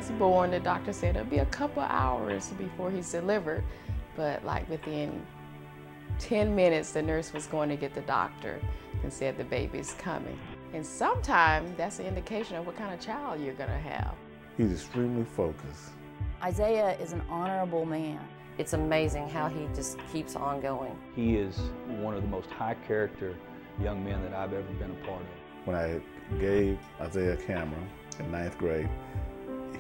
was born, the doctor said it'll be a couple hours before he's delivered. But like within 10 minutes, the nurse was going to get the doctor and said the baby's coming. And sometimes that's an indication of what kind of child you're gonna have. He's extremely focused. Isaiah is an honorable man. It's amazing how he just keeps on going. He is one of the most high character young men that I've ever been a part of. When I gave Isaiah a camera in 9th grade,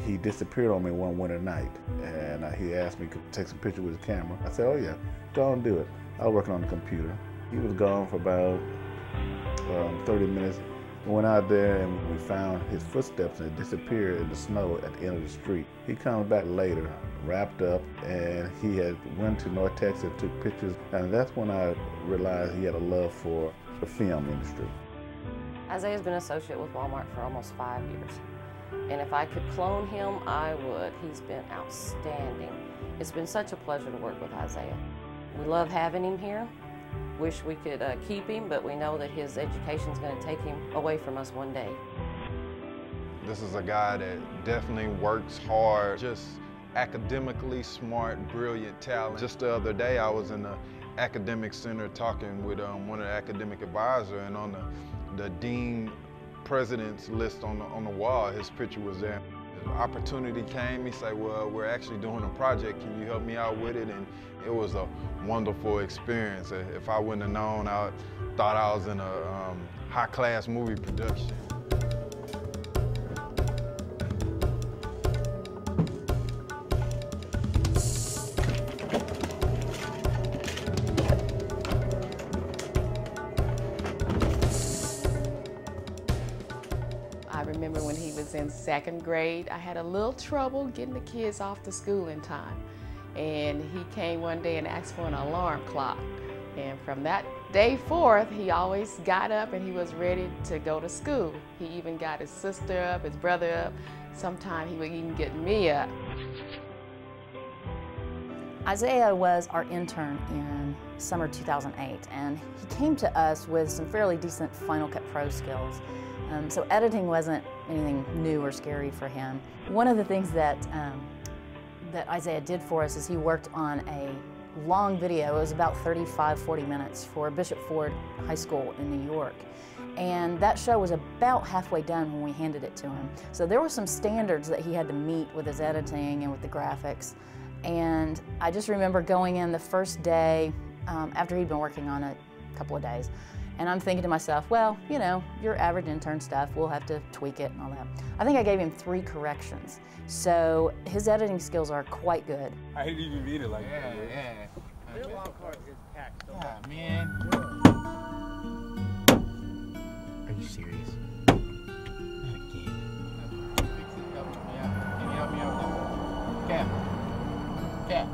he disappeared on me one winter night, and he asked me to take some pictures with his camera. I said, oh yeah, go and do it. I was working on the computer. He was gone for about 30 minutes. We went out there and we found his footsteps and it disappeared in the snow at the end of the street. He comes back later, wrapped up, and he had went to North Texas and took pictures, and that's when I realized he had a love for the film industry. Isaiah's been an associate with Walmart for almost 5 years. And if I could clone him, I would. He's been outstanding. It's been such a pleasure to work with Isaiah. We love having him here. Wish we could keep him, but we know that his education's going to take him away from us one day. This is a guy that definitely works hard, just academically smart, brilliant talent. Just the other day, I was in the academic center talking with one of the academic advisors, and on the dean president's list on the wall, his picture was there. The opportunity came, he said, well, we're actually doing a project, can you help me out with it? And it was a wonderful experience. If I wouldn't have known, I thought I was in a high-class movie production. I remember when he was in 2nd grade, I had a little trouble getting the kids off to school in time. And he came one day and asked for an alarm clock. And from that day forth, he always got up and he was ready to go to school. He even got his sister up, his brother up. Sometimes he would even get me up. Isaiah was our intern in summer 2008, and he came to us with some fairly decent Final Cut Pro skills. So editing wasn't anything new or scary for him. One of the things that Isaiah did for us is he worked on a long video. It was about 35-40 minutes for Bishop Ford High School in New York. And that show was about halfway done when we handed it to him. So there were some standards that he had to meet with his editing and with the graphics. And I just remember going in the first day after he'd been working on it a couple of days. And I'm thinking to myself, well, you know, your average intern stuff, we'll have to tweak it and all that. I think I gave him 3 corrections. So his editing skills are quite good. I didn't even read it like that. Yeah. Their long card gets packed. Yeah, man. Are you serious? Can you help me out with that? Cap.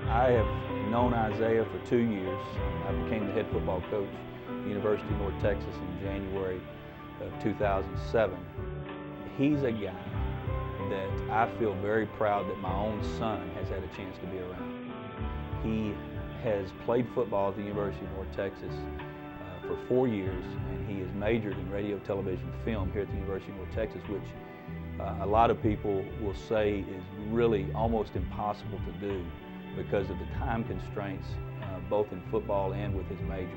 I have known Isaiah for 2 years. I became the head football coach at University of North Texas in January of 2007. He's a guy that I feel very proud that my own son has had a chance to be around. He has played football at the University of North Texas for 4 years, and he has majored in radio, television, film here at the University of North Texas, which a lot of people will say is really almost impossible to do because of the time constraints, both in football and with his major.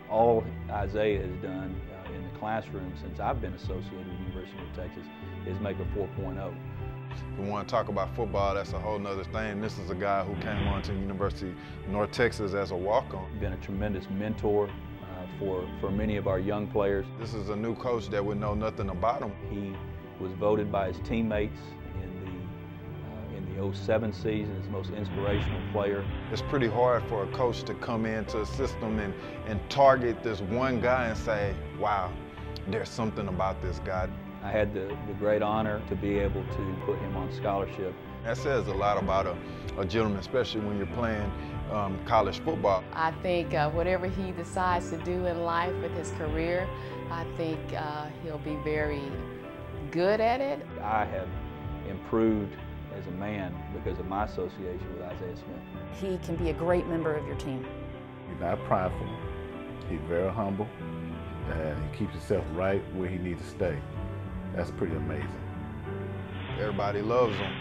All Isaiah has done in the classroom since I've been associated with the University of North Texas is make a 4.0. If we want to talk about football, that's a whole nother thing. This is a guy who came on to the University of North Texas as a walk-on. Been a tremendous mentor for many of our young players. This is a new coach that would know nothing about him. He was voted by his teammates in the 07 season as the most inspirational player. It's pretty hard for a coach to come into a system and target this one guy and say, wow, there's something about this guy. I had the great honor to be able to put him on scholarship. That says a lot about a gentleman, especially when you're playing college football. I think whatever he decides to do in life with his career, I think he'll be very good at it. I have improved as a man because of my association with Isaiah Smith. He can be a great member of your team. He's not prideful. He's very humble, and he keeps himself right where he needs to stay. That's pretty amazing. Everybody loves him.